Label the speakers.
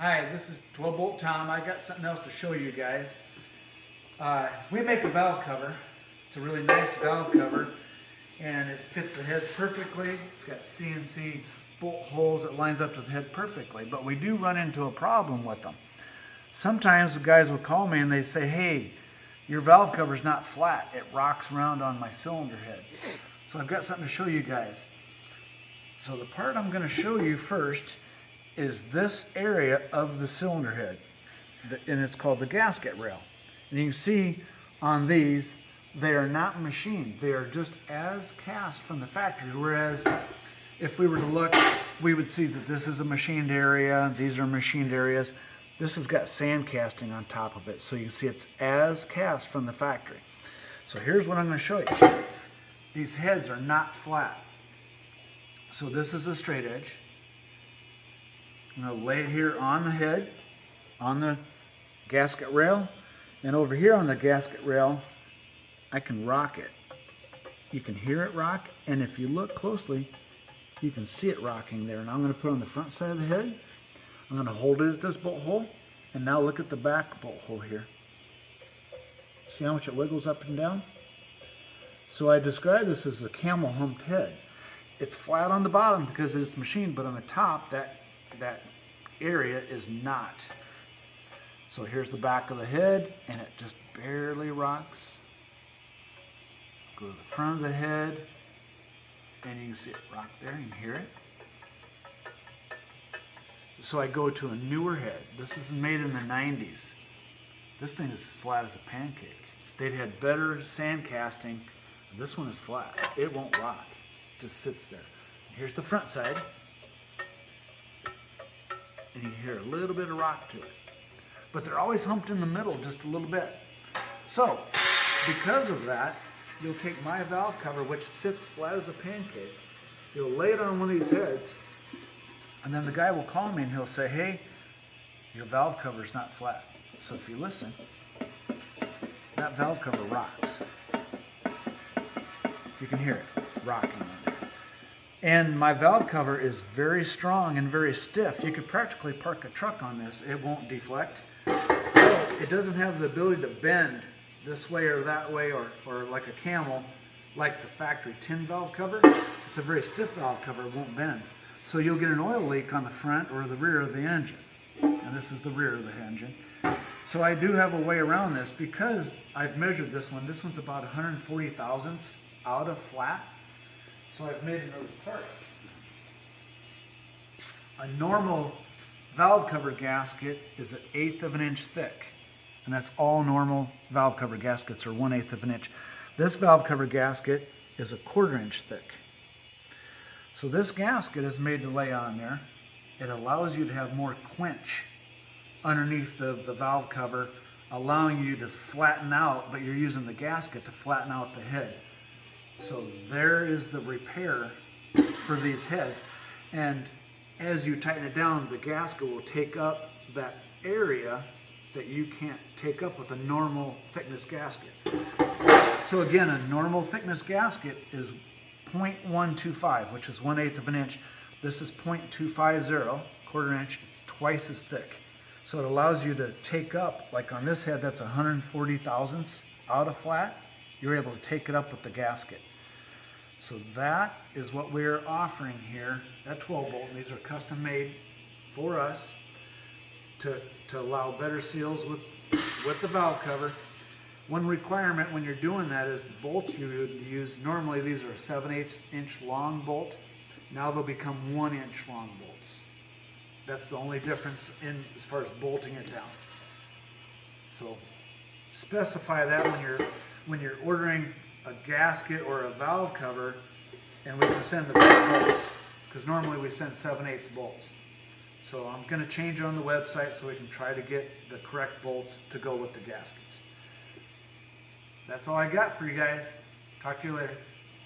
Speaker 1: Hi, this is 12 Bolt Tom. I got something else to show you guys. We make a valve cover. It's a really nice valve cover and it fits the heads perfectly. It's got CNC bolt holes that lines up to the head perfectly, but we do run into a problem with them. Sometimes the guys will call me and they say, hey, your valve cover's not flat. It rocks around on my cylinder head. So I've got something to show you guys. So the part I'm going to show you first is this area of the cylinder head, and it's called the gasket rail. And you can see on these, they are not machined. They are just as cast from the factory, whereas if we were to look, we would see that this is a machined area, these are machined areas. This has got sand casting on top of it, so you can see it's as cast from the factory. So here's what I'm going to show you. These heads are not flat. So this is a straight edge. I'm going to lay it here on the head, on the gasket rail, and over here on the gasket rail, I can rock it. You can hear it rock, and if you look closely, you can see it rocking there. And I'm going to put it on the front side of the head. I'm going to hold it at this bolt hole, and now look at the back bolt hole here. See how much it wiggles up and down? So I describe this as a camel humped head. It's flat on the bottom because it's machined, but on the top, that area is not. So here's the back of the head, and it just barely rocks. Go to the front of the head, and you can see it rock there, you can hear it. So I go to a newer head. This is made in the 90s. This thing is flat as a pancake. They'd had better sand casting. This one is flat. It won't rock. It just sits there. Here's the front side. And you hear a little bit of rock to it. But they're always humped in the middle just a little bit. So, because of that, you'll take my valve cover, which sits flat as a pancake, you'll lay it on one of these heads, and then the guy will call me and he'll say, hey, your valve cover's not flat. So if you listen, that valve cover rocks. You can hear it rocking on there. And my valve cover is very strong and very stiff. You could practically park a truck on this. It won't deflect. So it doesn't have the ability to bend this way or that way or like a camel, like the factory tin valve cover. It's a very stiff valve cover. It won't bend. So you'll get an oil leak on the front or the rear of the engine. And this is the rear of the engine. So I do have a way around this because I've measured this one. This one's about 140 thousandths out of flat. So I've made another part. A normal valve cover gasket is 1/8 of an inch thick. And that's all normal valve cover gaskets are 1/8 of an inch. This valve cover gasket is 1/4 inch thick. So this gasket is made to lay on there. It allows you to have more quench underneath the valve cover, allowing you to flatten out, but you're using the gasket to flatten out the head. So there is the repair for these heads. And as you tighten it down, the gasket will take up that area that you can't take up with a normal thickness gasket. So again, a normal thickness gasket is 0.125, which is 1/8 of an inch. This is 0.250, 1/4 inch. It's twice as thick. So it allows you to take up, like on this head, that's 140 thousandths out of flat. You're able to take it up with the gasket. So that is what we're offering here at 12 Bolt. These are custom made for us to allow better seals with the valve cover. One requirement when you're doing that is the bolts you would use. Normally these are a 7/8 inch long bolt. Now they'll become 1 inch long bolts. That's the only difference in as far as bolting it down. So specify that when you're ordering a gasket or a valve cover, and we can send the right bolts, because normally we send 7/8 bolts. So I'm going to change it on the website so we can try to get the correct bolts to go with the gaskets. That's all I got for you guys. Talk to you later.